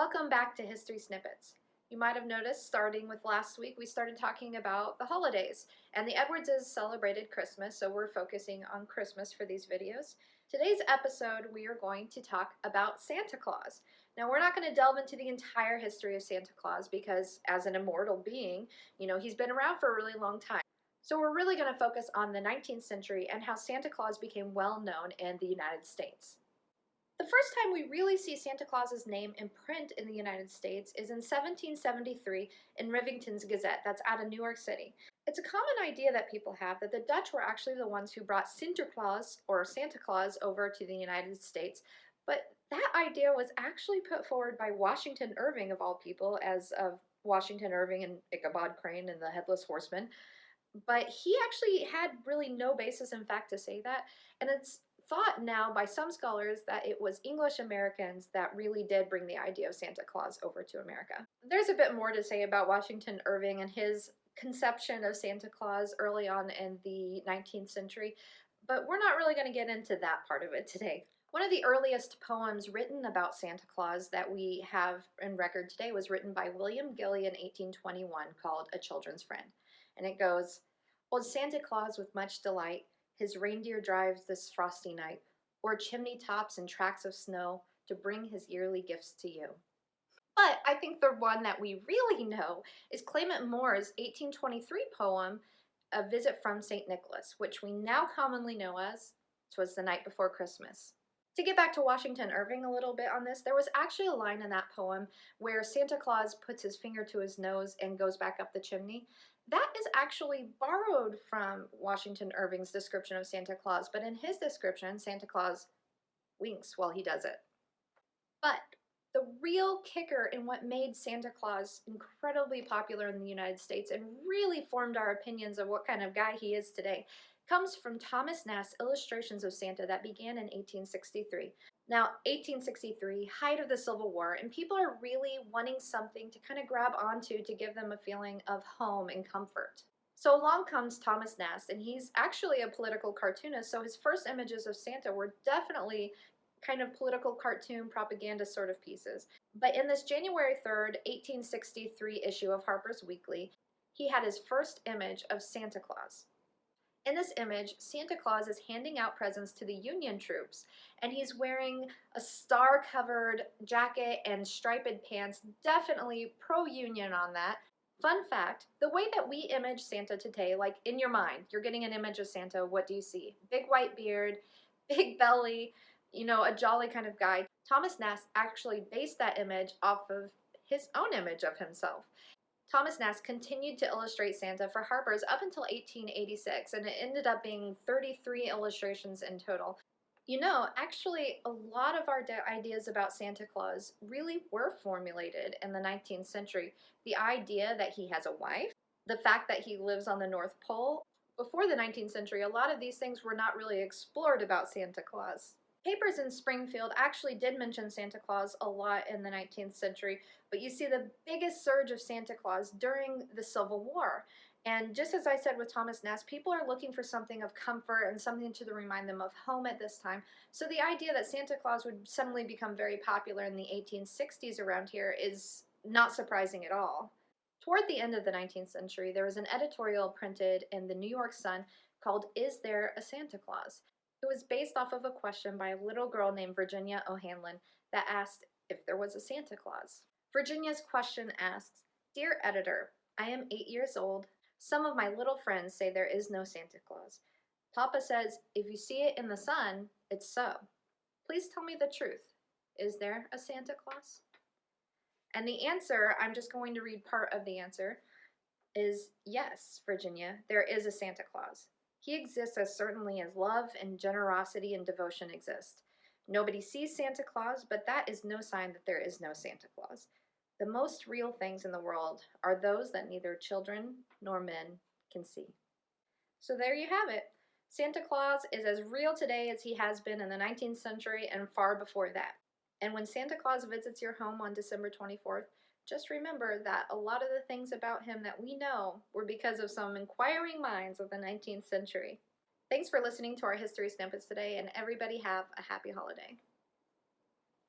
Welcome back to History Snippets. You might have noticed, starting with last week, we started talking about the holidays, and the Edwardses celebrated Christmas, so we're focusing on Christmas for these videos. Today's episode, we are going to talk about Santa Claus. Now, we're not going to delve into the entire history of Santa Claus because, as an immortal being, he's been around for a really long time. So we're really going to focus on the 19th century and how Santa Claus became well known in the United States. The first time we really see Santa Claus's name in print in the United States is in 1773 in Rivington's Gazette, that's out of New York City. It's a common idea that people have that the Dutch were actually the ones who brought Sinterklaas, or Santa Claus, over to the United States, but that idea was actually put forward by Washington Irving, of all people, as of Washington Irving and Ichabod Crane and the Headless Horseman. But he actually had really no basis in fact to say that, and it's thought now by some scholars that it was English Americans that really did bring the idea of Santa Claus over to America. There's a bit more to say about Washington Irving and his conception of Santa Claus early on in the 19th century, but we're not really going to get into that part of it today. One of the earliest poems written about Santa Claus that we have in record today was written by William Gilly in 1821, called A Children's Friend. And it goes, "Old Santa Claus with much delight his reindeer drives this frosty night, o'er chimney tops and tracts of snow, to bring his yearly gifts to you." But I think the one that we really know is Clement Moore's 1823 poem, A Visit from St. Nicholas, which we now commonly know as 'Twas the Night Before Christmas. To get back to Washington Irving a little bit on this, there was actually a line in that poem where Santa Claus puts his finger to his nose and goes back up the chimney. That is actually borrowed from Washington Irving's description of Santa Claus, but in his description, Santa Claus winks while he does it. But the real kicker in what made Santa Claus incredibly popular in the United States and really formed our opinions of what kind of guy he is today comes from Thomas Nast's Illustrations of Santa that began in 1863. Now, 1863, height of the Civil War, and people are really wanting something to kind of grab onto to give them a feeling of home and comfort. So along comes Thomas Nast, and he's actually a political cartoonist, so his first images of Santa were definitely kind of political cartoon propaganda sort of pieces. But in this January 3rd, 1863 issue of Harper's Weekly, he had his first image of Santa Claus. In this image, Santa Claus is handing out presents to the Union troops, and he's wearing a star-covered jacket and striped pants, definitely pro-Union on that. Fun fact, the way that we image Santa today, like in your mind, you're getting an image of Santa, what do you see? Big white beard, big belly, a jolly kind of guy. Thomas Nast actually based that image off of his own image of himself. Thomas Nast continued to illustrate Santa for Harper's up until 1886, and it ended up being 33 illustrations in total. Actually, a lot of our ideas about Santa Claus really were formulated in the 19th century. The idea that he has a wife, the fact that he lives on the North Pole. Before the 19th century, a lot of these things were not really explored about Santa Claus. Papers in Springfield actually did mention Santa Claus a lot in the 19th century, but you see the biggest surge of Santa Claus during the Civil War. And just as I said with Thomas Nast, people are looking for something of comfort and something to remind them of home at this time. So the idea that Santa Claus would suddenly become very popular in the 1860s around here is not surprising at all. Toward the end of the 19th century, there was an editorial printed in the New York Sun called "Is There a Santa Claus?" It was based off of a question by a little girl named Virginia O'Hanlon that asked if there was a Santa Claus. Virginia's question asks, "Dear editor, I am 8 years old. Some of my little friends say there is no Santa Claus. Papa says if you see it in the sun, it's so. Please tell me the truth. Is there a Santa Claus?" And the answer, I'm just going to read part of the answer, is yes, Virginia, there is a Santa Claus. He exists as certainly as love and generosity and devotion exist. Nobody sees Santa Claus, but that is no sign that there is no Santa Claus. The most real things in the world are those that neither children nor men can see. So there you have it. Santa Claus is as real today as he has been in the 19th century and far before that. And when Santa Claus visits your home on December 24th, just remember that a lot of the things about him that we know were because of some inquiring minds of the 19th century. Thanks for listening to our History Snippets today, and everybody have a happy holiday.